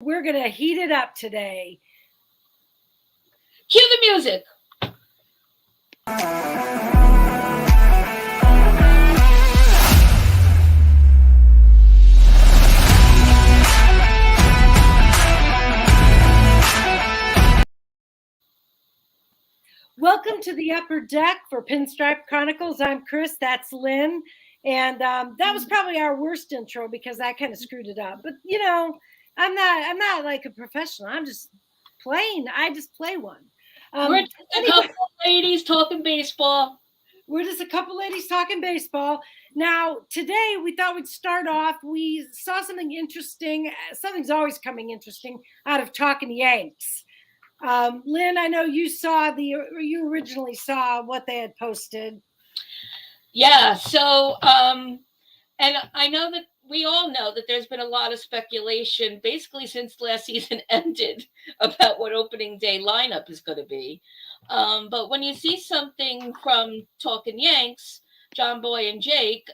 We're going to heat it up today. Cue the music. Welcome to the upper deck for Pinstripe Chronicles. I'm Chris. That's Lynn. And that was probably our worst intro because I kind of screwed it up. But I'm not like a professional. I'm just playing. I just play one. We're just a couple of ladies talking baseball. We're just a couple ladies talking baseball. Now, today we thought we'd start off. We saw something interesting. Something's always coming interesting out of Talking Yanks. Lynn, I know you originally saw what they had posted. Yeah. So, and I know that we all know that there's been a lot of speculation basically since last season ended about what opening day lineup is going to be. But when you see something from Talking Yanks, John Boy and Jake,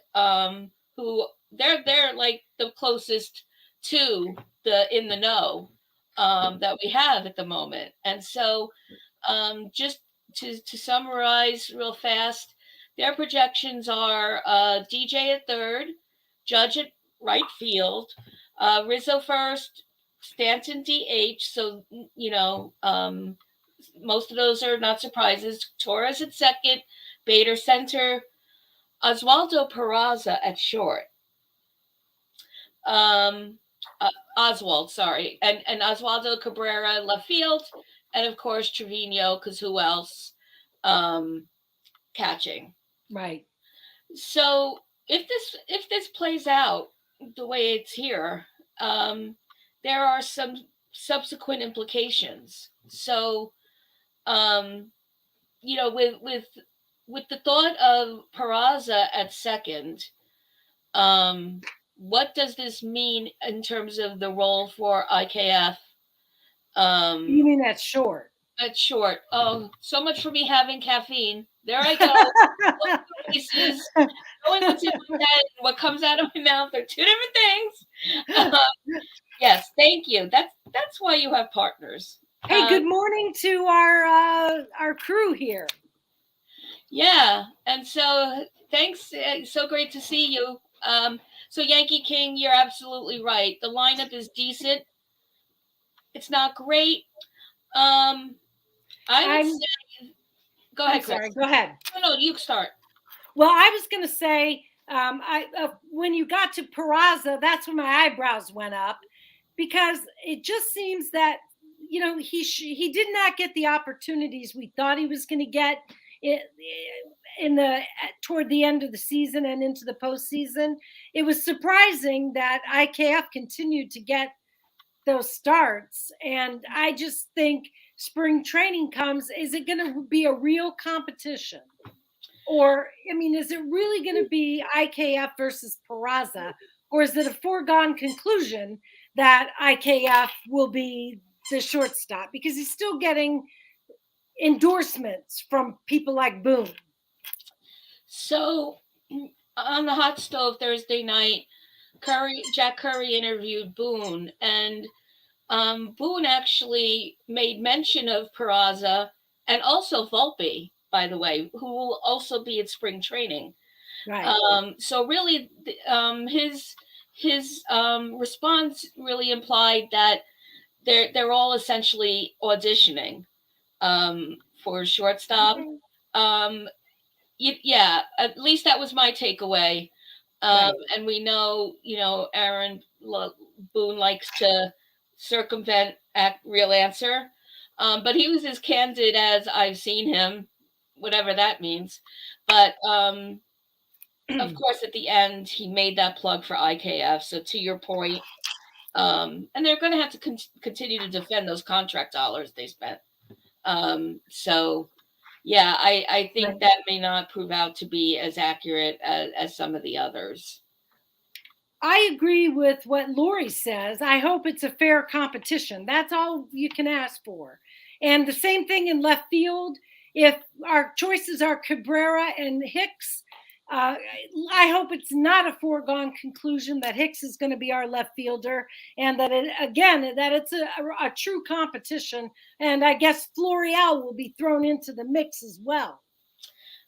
who they're like the closest to the in the know that we have at the moment, and so just to summarize real fast, their projections are DJ at third, Judge at right field, Rizzo first, Stanton DH. So most of those are not surprises. Torres at second, Bader center, Oswaldo Peraza at short. Oswald, sorry, and Oswaldo Cabrera left field, and of course Trevino, because who else? Catching. Right. So if this plays out the way it's here, there are some subsequent implications. So, with the thought of Peraza at second, what does this mean in terms of the role for IKF? You mean that's short? That's short. Oh, so much for me having caffeine. There I go. Pieces. Knowing what's in my head and what comes out of my mouth are two different things. Yes, thank you. That's why you have partners. Hey, good morning to our crew here. Yeah, and so thanks. So great to see you. So Yankee King, you're absolutely right. The lineup is decent. It's not great. I would say. Go ahead, Chris. Sorry, go ahead. No, you start. Well, I was going to say, when you got to Peraza, that's when my eyebrows went up, because it just seems that he did not get the opportunities we thought he was going to get toward the end of the season and into the postseason. It was surprising that IKF continued to get those starts, and I just think spring training comes. Is it going to be a real competition? Or, is it really going to be IKF versus Peraza? Or is it a foregone conclusion that IKF will be the shortstop? Because he's still getting endorsements from people like Boone. So, on the hot stove Thursday night, Jack Curry interviewed Boone, and Boone actually made mention of Peraza and also Volpe, by the way, who will also be at spring training. Right. So really, his response really implied that they're all essentially auditioning for shortstop. Yeah, at least that was my takeaway. Right. And we know, Aaron Boone likes to circumvent real answer. But he was as candid as I've seen him, whatever that means. But of course, at the end, he made that plug for IKF. So to your point, and they're going to have to continue to defend those contract dollars they spent. So, yeah, I think that may not prove out to be as accurate as some of the others. I agree with what Lori says. I hope it's a fair competition. That's all you can ask for. And the same thing in left field. If our choices are Cabrera and Hicks, I hope it's not a foregone conclusion that Hicks is going to be our left fielder, and that it's a true competition. And I guess Florial will be thrown into the mix as well.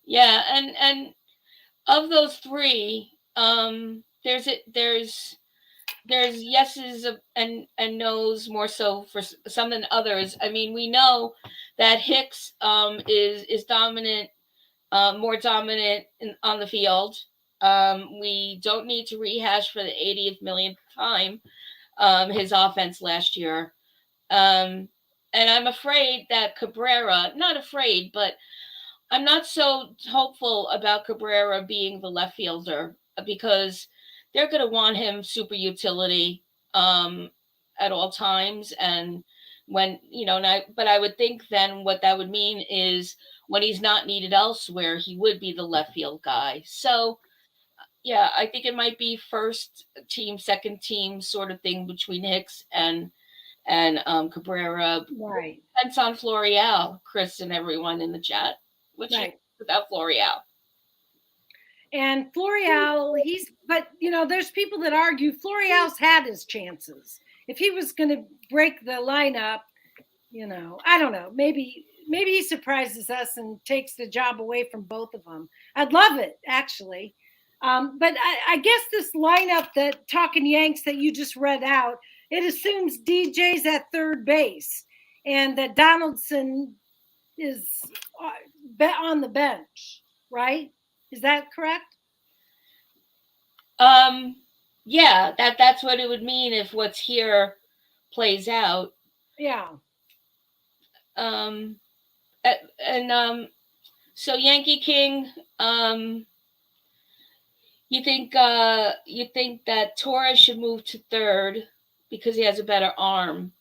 Yeah, and of those three, there's yeses and nos more so for some than others. I mean, we know that Hicks is dominant, more dominant on the field. We don't need to rehash for the 80th millionth time his offense last year. And I'm afraid that Cabrera, not afraid, but I'm not so hopeful about Cabrera being the left fielder because they're going to want him super utility at all times. And when, but I would think then what that would mean is when he's not needed elsewhere, he would be the left field guy. So, yeah, I think it might be first team, second team sort of thing between Hicks and Cabrera. Right. Depends on Florial, Chris, and everyone in the chat. Which right. Without Florial. And Florial, but there's people that argue Florial's had his chances. If he was going to break the lineup, I don't know. Maybe he surprises us and takes the job away from both of them. I'd love it, actually. But I guess this lineup that Talking Yanks that you just read out, it assumes DJ's at third base and that Donaldson is on the bench, right? Is that correct? Yeah, that's what it would mean if what's here plays out. Yeah. So Yankee King, you think that Torres should move to third because he has a better arm.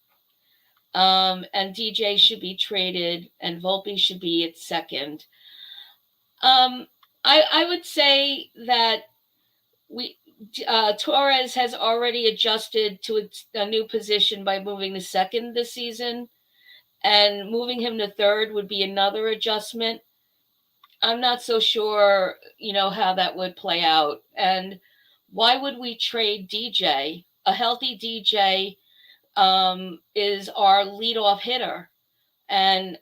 And DJ should be traded and Volpe should be at second. I would say that Torres has already adjusted to a new position by moving to second this season, and moving him to third would be another adjustment. I'm not so sure, how that would play out. And why would we trade DJ? A healthy DJ is our leadoff hitter, and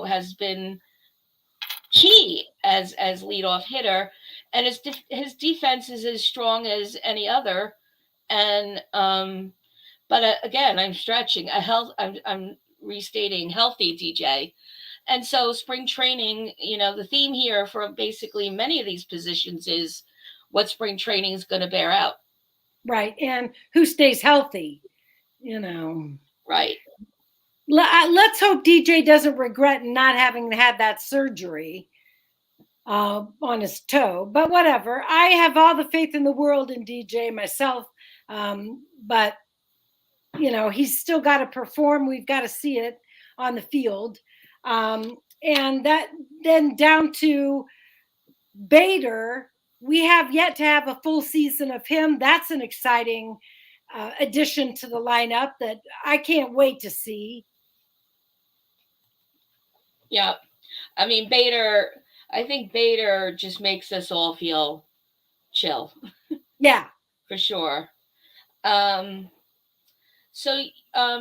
has been key as leadoff hitter, and his defense is as strong as any other. And but again, I'm stretching I'm restating healthy DJ. And so spring training, the theme here for basically many of these positions is what spring training is going to bear out. Right. And who stays healthy, Right. Let's hope DJ doesn't regret not having had that surgery on his toe, but whatever. I have all the faith in the world in DJ myself. But he's still got to perform. We've got to see it on the field. And that then down to Bader, we have yet to have a full season of him. That's an exciting addition to the lineup that I can't wait to see. Yeah. I mean, I think Bader just makes us all feel chill. Yeah. For sure. So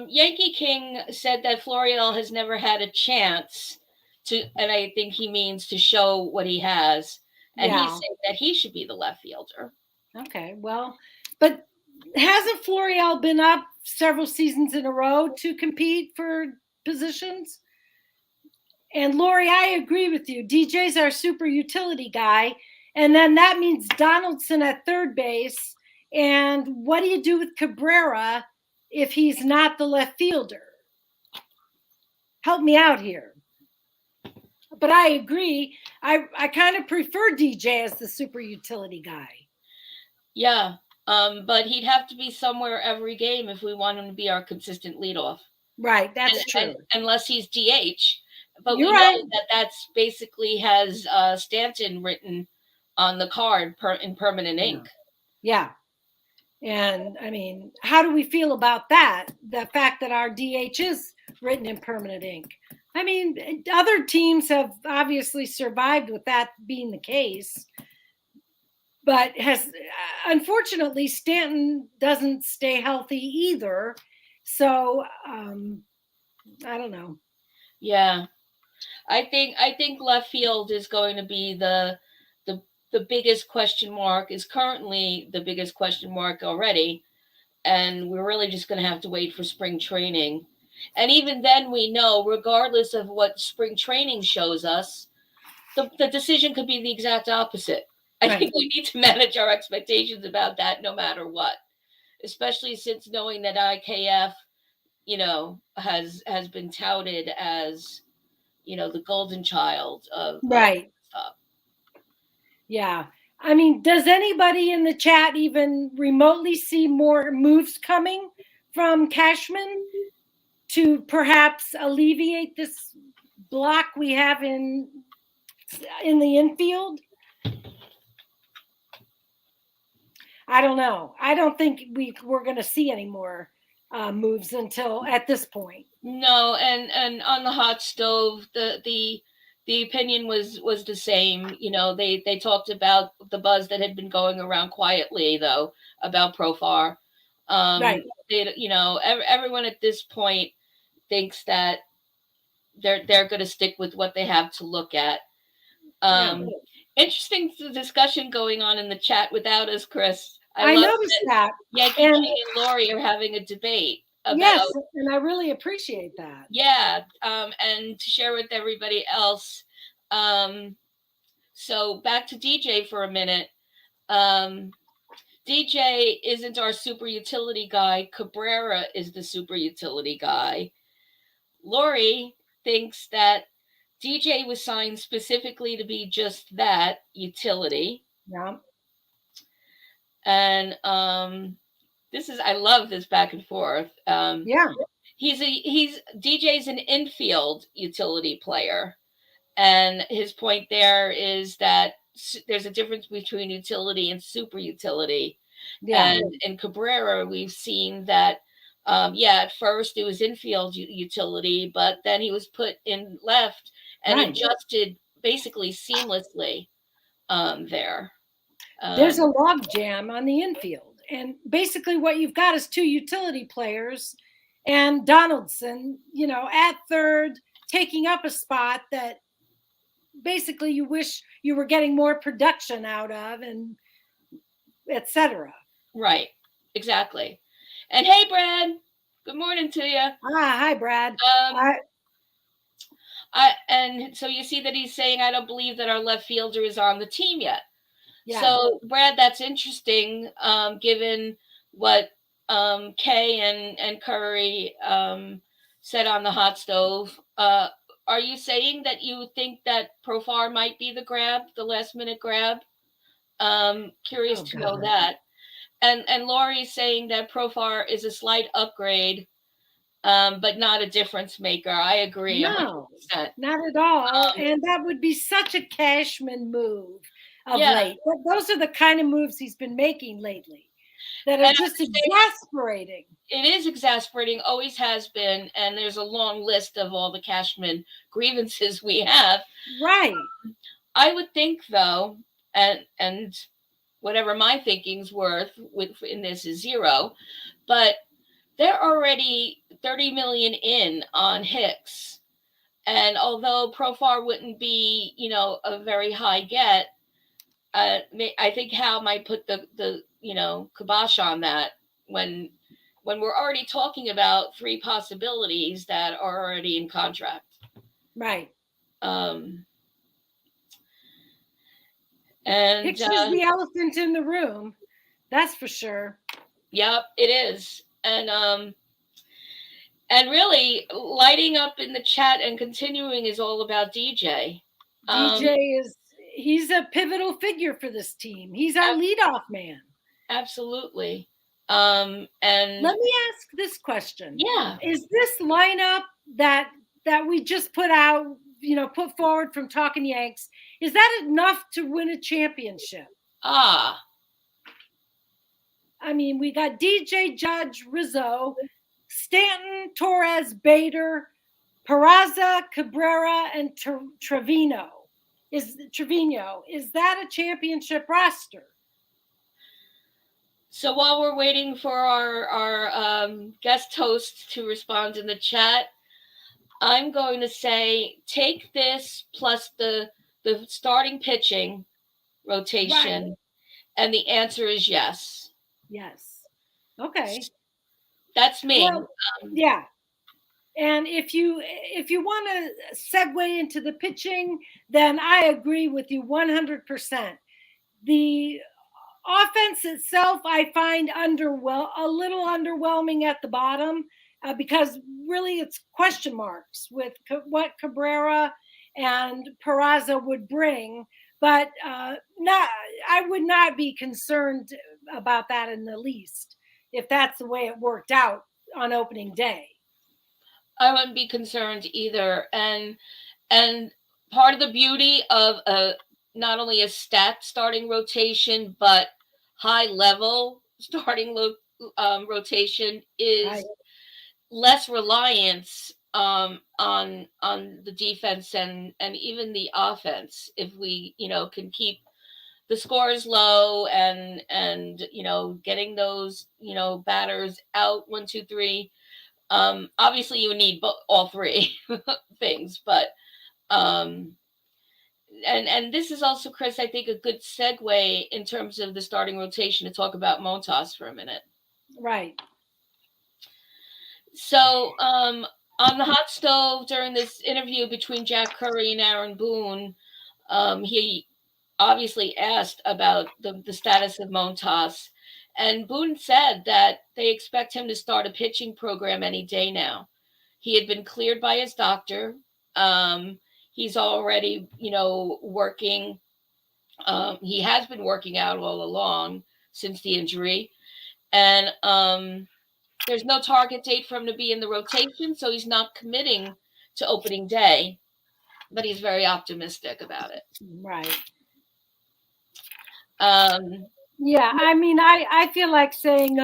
Yankee King said that Florial has never had a chance to, and I think he means to show what he has. And he said that he should be the left fielder. Okay, well, but hasn't Florial been up several seasons in a row to compete for positions? And Lori, I agree with you. DJ's our super utility guy. And then that means Donaldson at third base. And what do you do with Cabrera if he's not the left fielder? Help me out here. But I agree. I kind of prefer DJ as the super utility guy. Yeah, but he'd have to be somewhere every game if we want him to be our consistent leadoff. Right, that's true. Unless he's DH. But You're we know right. that's basically has Stanton written on the card in permanent ink. Yeah. And I mean, how do we feel about that? The fact that our DH is written in permanent ink. I mean, other teams have obviously survived with that being the case, but has unfortunately Stanton doesn't stay healthy either. So I don't know. Yeah, I think left field is going to be the the biggest question mark. Is currently the biggest question mark already, and we're really just going to have to wait for spring training. And even then, we know, regardless of what spring training shows us, the decision could be the exact opposite. I Right. think we need to manage our expectations about that no matter what, especially since knowing that IKF, has been touted as, the golden child of Right. stuff. Yeah. I mean, does anybody in the chat even remotely see more moves coming from Cashman to perhaps alleviate this block we have in the infield? I don't know. I don't think we're going to see any more moves until at this point. No, and on the hot stove, the opinion was the same. They talked about the buzz that had been going around quietly though about Profar. Right. Everyone at this point thinks that they're going to stick with what they have to look at. Yeah. Interesting discussion going on in the chat without us, Chris. I love noticed that. Yankee And Jay and Lori are having a debate about. yes, and I really appreciate that. Yeah, and to share with everybody else. So back to DJ for a minute. DJ isn't our super utility guy. Cabrera is the super utility guy. Lori thinks that DJ was signed specifically to be just that, utility. Yeah. And I love this back and forth. Yeah. He's DJ's an infield utility player. And his point there is that there's a difference between utility and super utility. Yeah. And in Cabrera, we've seen that, at first it was infield utility, but then he was put in left and Right. adjusted basically seamlessly there. There's a log jam on the infield. And basically what you've got is two utility players and Donaldson, at third, taking up a spot that basically you wish you were getting more production out of, and etc. Right. Exactly. And hey, Brad, good morning to you. Hi, Brad. And so you see that he's saying, I don't believe that our left fielder is on the team yet. Yeah. So, Brad, that's interesting, given what Kay and Curry said on the hot stove. Are you saying that you think that Profar might be the last minute grab? Curious to know that. And Laurie's saying that Profar is a slight upgrade, but not a difference maker. I agree. No, 100%. not at all. And that would be such a Cashman move of late. But those are the kind of moves he's been making lately that are just exasperating. It is exasperating, always has been, and there's a long list of all the Cashman grievances we have. Right. I would think, though, and whatever my thinking's worth in this is zero, but they're already 30 million in on Hicks. And although Profar wouldn't be, a very high get, I think Hal might put the kibosh on that when we're already talking about three possibilities that are already in contract. Right. And Hicks is the elephant in the room. That's for sure. Yep, it is. And really lighting up in the chat and continuing is all about DJ. He's a pivotal figure for this team. He's our leadoff man. Absolutely. And let me ask this question. Yeah. Is this lineup that we just put forward from Talking Yanks, is that enough to win a championship? I mean, we got DJ, Judge, Rizzo, Stanton, Torres, Bader, Peraza, Cabrera, and Trevino. Is that a championship roster? So while we're waiting for our guest host to respond in the chat, I'm going to say take this plus the starting pitching rotation, right, and the answer is yes. Yes. Okay. That's me. Well, yeah. And if you want to segue into the pitching, then I agree with you 100%. The offense itself, I find a little underwhelming at the bottom because really it's question marks with what Cabrera and Peraza would bring. But I would not be concerned about that in the least if that's the way it worked out on opening day. I wouldn't be concerned either. And part of the beauty of not only a stat starting rotation, but high level starting rotation is right, less reliance on the defense and even the offense. If we can keep the scores low and getting those batters out 1, 2, 3. Obviously you need all three things, but and this is also, Chris, I think a good segue in terms of the starting rotation to talk about Montas for a minute. Right. So on the hot stove during this interview between Jack Curry and Aaron Boone, he obviously asked about the status of Montas, and Boone said that they expect him to start a pitching program any day now. He had been cleared by his doctor. He's already, working. He has been working out all along since the injury. And there's no target date for him to be in the rotation, so he's not committing to opening day, but he's very optimistic about it. Right. Yeah, I mean, I feel like saying,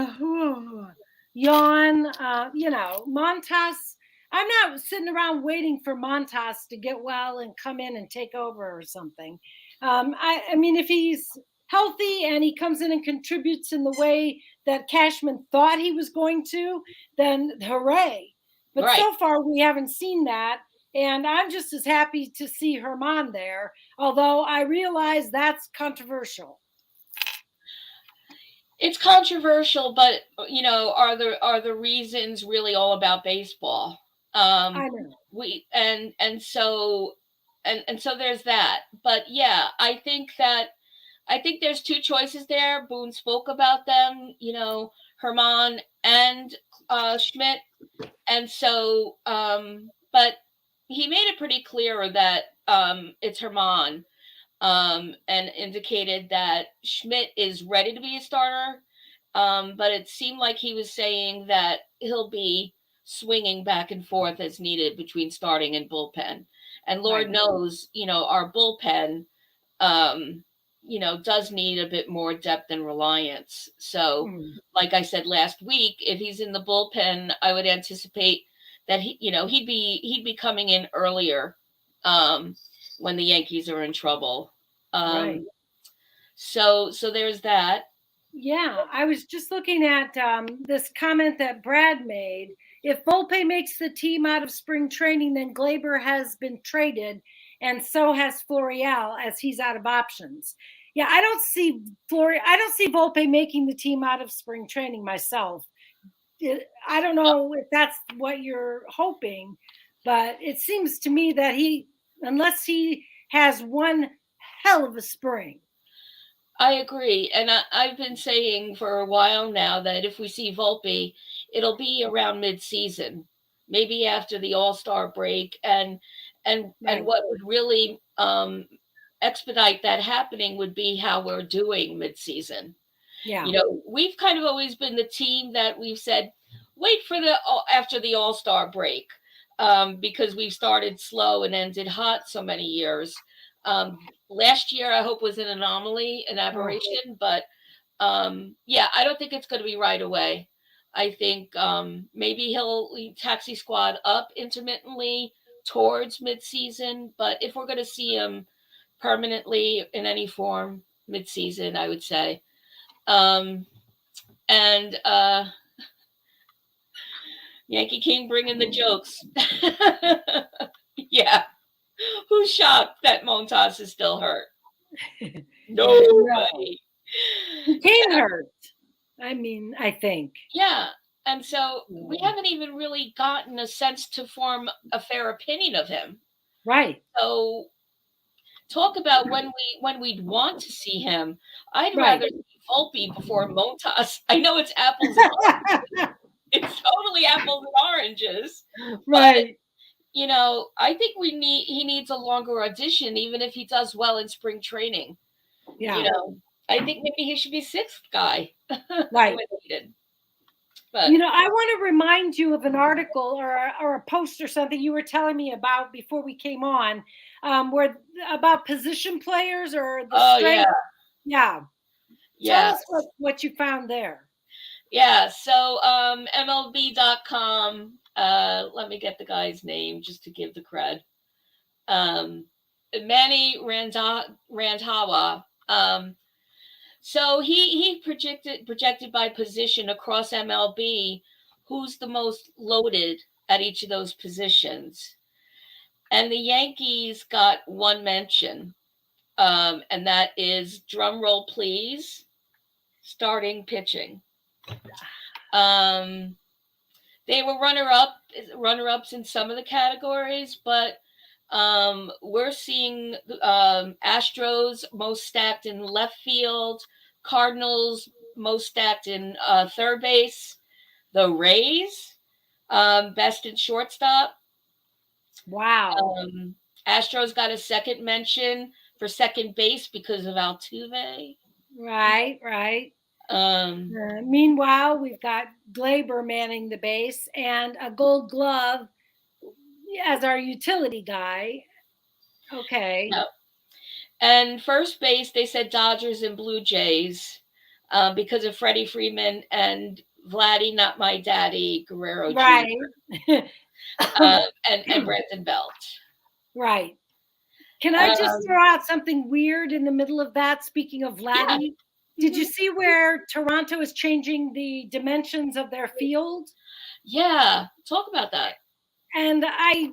yawn, Montas. I'm not sitting around waiting for Montas to get well and come in and take over or something. I mean, if he's healthy and he comes in and contributes in the way that Cashman thought he was going to, then hooray. But right, so far we haven't seen that. And I'm just as happy to see Herman there, although I realize that's controversial. It's controversial, but are the reasons really all about baseball? I know. So there's that. But yeah, I think there's two choices there. Boone spoke about them, Herman and Schmidt, and so but he made it pretty clear that it's Herman. And indicated that Schmidt is ready to be a starter. But it seemed like he was saying that he'll be swinging back and forth as needed between starting and bullpen. And Lord right, knows, our bullpen, does need a bit more depth and reliance. So, like I said last week, if he's in the bullpen, I would anticipate that he'd be coming in earlier. When the Yankees are in trouble. Right. So there's that. Yeah, I was just looking at this comment that Brad made. If Volpe makes the team out of spring training, then Glaber has been traded, and so has Florial, as he's out of options. Yeah, I don't see Volpe making the team out of spring training myself. I don't know if that's what you're hoping, but it seems to me that unless he has one hell of a spring. I agree. And I've been saying for a while now that if we see Volpe, it'll be around mid-season, maybe after the All-Star break. And what would really expedite that happening would be how we're doing mid-season. Yeah. We've kind of always been the team that we've said, wait for after the All-Star break, because we've started slow and ended hot so many years. Last year, I hope, was an anomaly, an aberration, but yeah, I don't think it's going to be right away. I think maybe he'll taxi squad up intermittently towards midseason, but if we're going to see him permanently in any form midseason, I would say. And Yankee King bringing the jokes. Yeah. Who's shocked that Montas is still hurt? Nobody. He came hurt. I mean, I think. Yeah. And so we haven't even really gotten a sense to form a fair opinion of him. Right. So talk about when we'd want to see him. I'd rather see Volpe before Montas. I know it's apples and oranges. It's totally apples and oranges. Right. But, I think he needs a longer audition, even if he does well in spring training. Yeah. I think maybe he should be sixth guy. Right. But I want to remind you of an article or a post or something you were telling me about before we came on, where about position players or the strength. Yeah. Tell us what you found there. Yeah. So MLB.com. Let me get the guy's name just to give the cred. Manny Randhawa. So he projected by position across MLB who's the most loaded at each of those positions. And the Yankees got one mention, and that is, drum roll please, starting pitching. They were runner-ups in some of the categories, but we're seeing Astros most stacked in left field, Cardinals most stacked in third base, the Rays best in shortstop. Wow. Astros got a second mention for second base because of Altuve. Right. Meanwhile, we've got Glaber manning the base and a Gold Glove as our utility guy. Okay. Yep. And first base, they said Dodgers and Blue Jays because of Freddie Freeman and Vladdy, not my daddy, Guerrero right. Jr. And Brenton Belt. Right. Can I just throw out something weird in the middle of that? Speaking of Vladdy, did you see where Toronto is changing the dimensions of their field? Yeah, talk about that. And I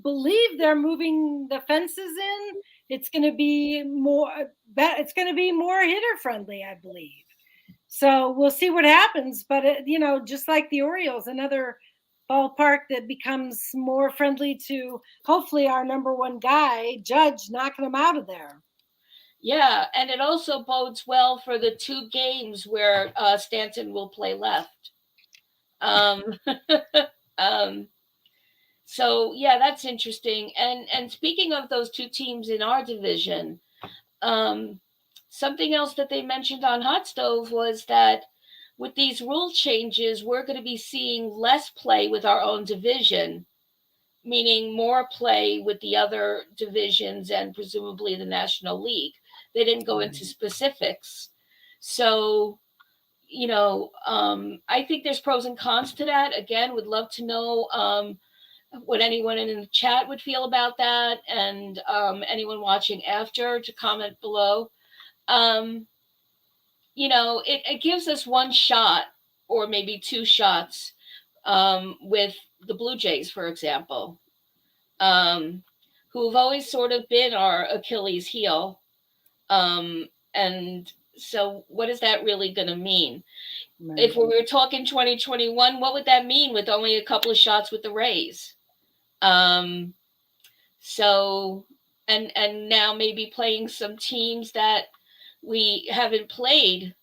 believe they're moving the fences in. It's going to be more. It's going to be more hitter friendly, I believe. So we'll see what happens. But just like the Orioles, another ballpark that becomes more friendly to hopefully our number one guy, Judge, knocking him out of there. Yeah, and it also bodes well for the 2 games where Stanton will play left. So yeah, that's interesting. And speaking of those 2 teams in our division, something else that they mentioned on Hot Stove was that with these rule changes, we're going to be seeing less play with our own division, meaning more play with the other divisions and presumably the National League. They didn't go into specifics. So, I think there's pros and cons to that. Again, would love to know what anyone in the chat would feel about that, and anyone watching after to comment below. It gives us one shot or maybe 2 shots with the Blue Jays, for example, who've always sort of been our Achilles heel. And so what is that really going to mean? Right. If we were talking 2021, what would that mean with only a couple of shots with the Rays? So, and now maybe playing some teams that we haven't played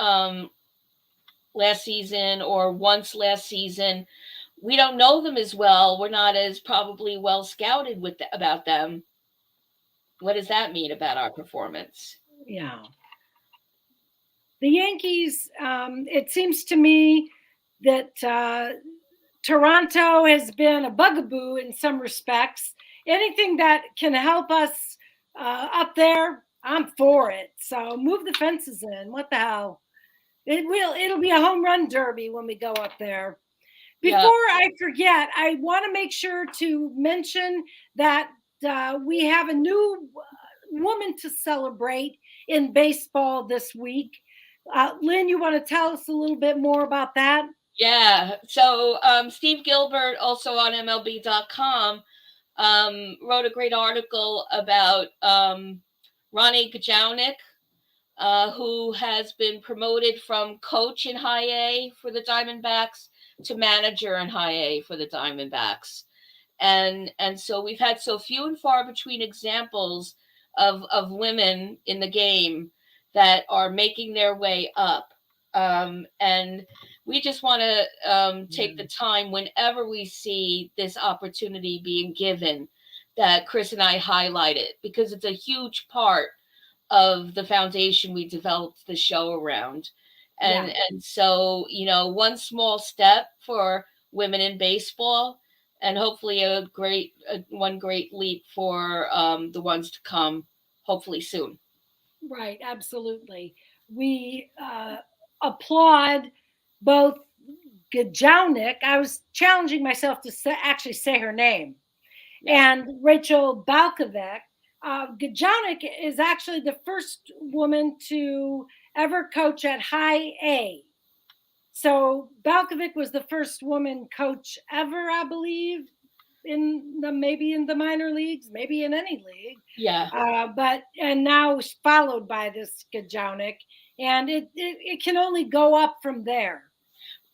last season or once last season. We don't know them as well. We're not as probably well scouted about them. What does that mean about our performance? Yeah. The Yankees, it seems to me that Toronto has been a bugaboo in some respects. Anything that can help us up there, I'm for it. So move the fences in. What the hell? It'll be a home run derby when we go up there. Before Yeah. I forget, I want to make sure to mention that we have a new woman to celebrate in baseball this week. Lynn, you want to tell us a little bit more about that? Yeah. So Steve Gilbert, also on MLB.com, wrote a great article about Ronnie Gajownik, who has been promoted from coach in High A for the Diamondbacks to manager in High A for the Diamondbacks. And so we've had so few and far between examples of women in the game that are making their way up. And we just want to take the time whenever we see this opportunity being given that Chris and I highlight it, because it's a huge part of the foundation we developed the show around. And so, one small step for women in baseball, and hopefully one great leap for the ones to come, hopefully soon. Right, absolutely. We applaud both Gajownik. I was challenging myself to actually say her name. Yeah. And Rachel Balkovec. Gajownik is actually the first woman to ever coach at High A. So Balkovec was the first woman coach ever, I believe, maybe in the minor leagues, maybe in any league. Yeah. And now followed by this Gajownik, and it can only go up from there.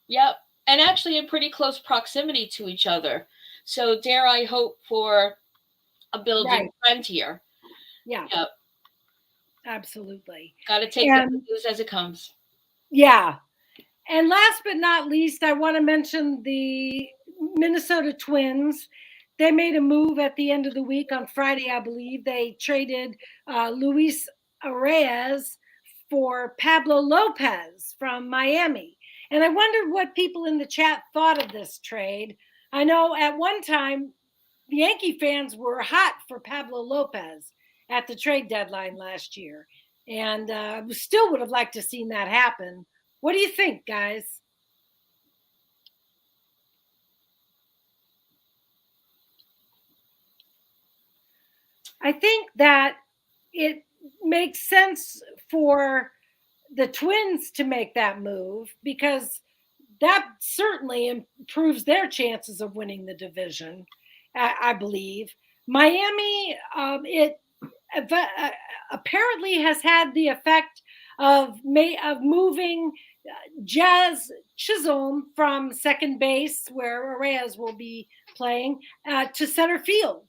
Yep. And actually in pretty close proximity to each other. So dare I hope for a building trend here. Yeah. Yep. Absolutely. Got to take the news as it comes. Yeah. And last but not least, I want to mention the Minnesota Twins. They made a move at the end of the week on Friday, I believe. They traded Luis Arraez for Pablo Lopez from Miami. And I wondered what people in the chat thought of this trade. I know at one time, the Yankee fans were hot for Pablo Lopez at the trade deadline last year. And still would have liked to seen that happen. What do you think, guys? I think that it makes sense for the Twins to make that move because that certainly improves their chances of winning the division, I believe. Miami, it apparently has had the effect of moving Jazz Chisholm from second base, where Reyes will be playing, to center field.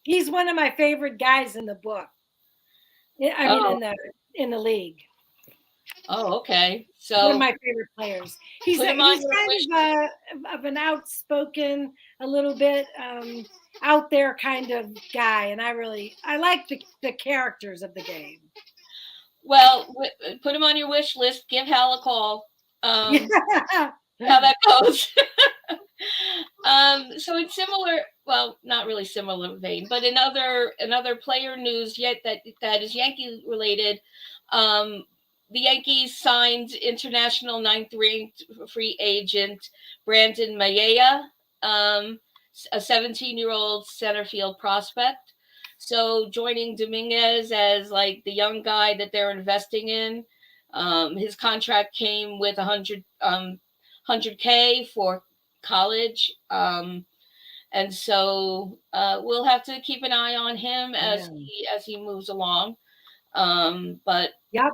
He's one of my favorite guys in the book. I mean, in the league. Oh, okay. So one of my favorite players. He's kind of an outspoken, a little bit out there kind of guy, and I like the characters of the game. Well, put him on your wish list. Give Hal a call. How that goes. So it's similar, well, not really similar vein, but another player news yet that is Yankee related. The Yankees signed international ninth-ranked free agent Brandon Mayea, a 17-year-old center field prospect. So joining Dominguez as like the young guy that they're investing in. His contract came with 100K for college. And so we'll have to keep an eye on him as he moves along. But yep,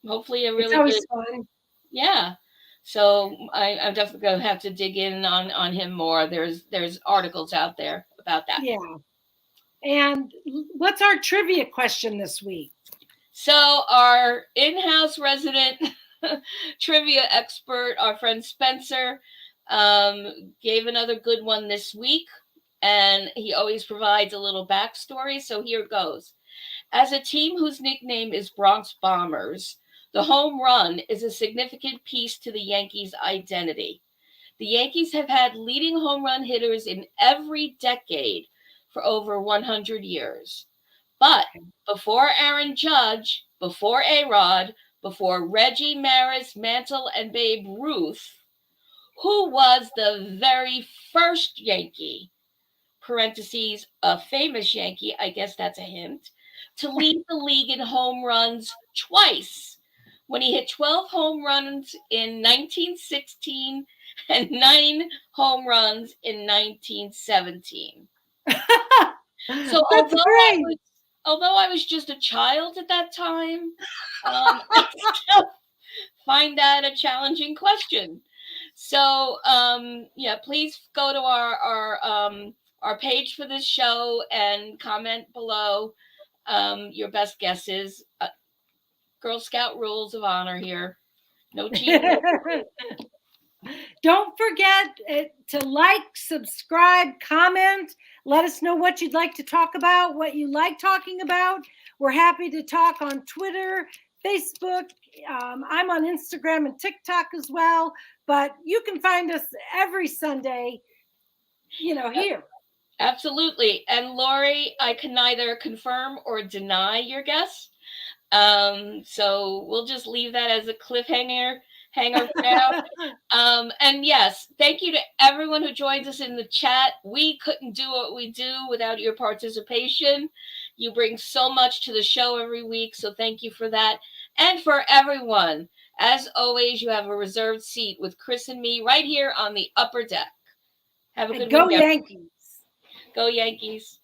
hopefully a really good fun. Yeah. So I'm definitely going to have to dig in on him more. There's articles out there about that. Yeah. And what's our trivia question this week? So our in-house resident trivia expert, our friend Spencer, gave another good one this week, and he always provides a little backstory. So here goes. As a team whose nickname is Bronx Bombers, the home run is a significant piece to the Yankees' identity. The Yankees have had leading home run hitters in every decade for over 100 years. But before Aaron Judge, before A-Rod, before Reggie, Maris, Mantle, and Babe Ruth, who was the very first Yankee, parentheses, a famous Yankee, I guess that's a hint, to lead the league in home runs twice, when he hit 12 home runs in 1916 and 9 home runs in 1917. So That's great. although I was just a child at that time, I still find that a challenging question. So yeah, please go to our page for this show and comment below your best guesses. Girl Scout rules of honor here. No cheating. Don't forget to like, subscribe, comment. Let us know what you'd like to talk about, what you like talking about. We're happy to talk on Twitter, Facebook. I'm on Instagram and TikTok as well. But you can find us every Sunday, here. Absolutely. And Lori, I can neither confirm or deny your guess. So we'll just leave that as a cliffhanger for now. And yes, thank you to everyone who joins us in the chat. We couldn't do what we do without your participation. You bring so much to the show every week, so thank you for that. And for everyone, as always, you have a reserved seat with Chris and me right here on the upper deck. Have a good Go week. Yankees. Go Yankees.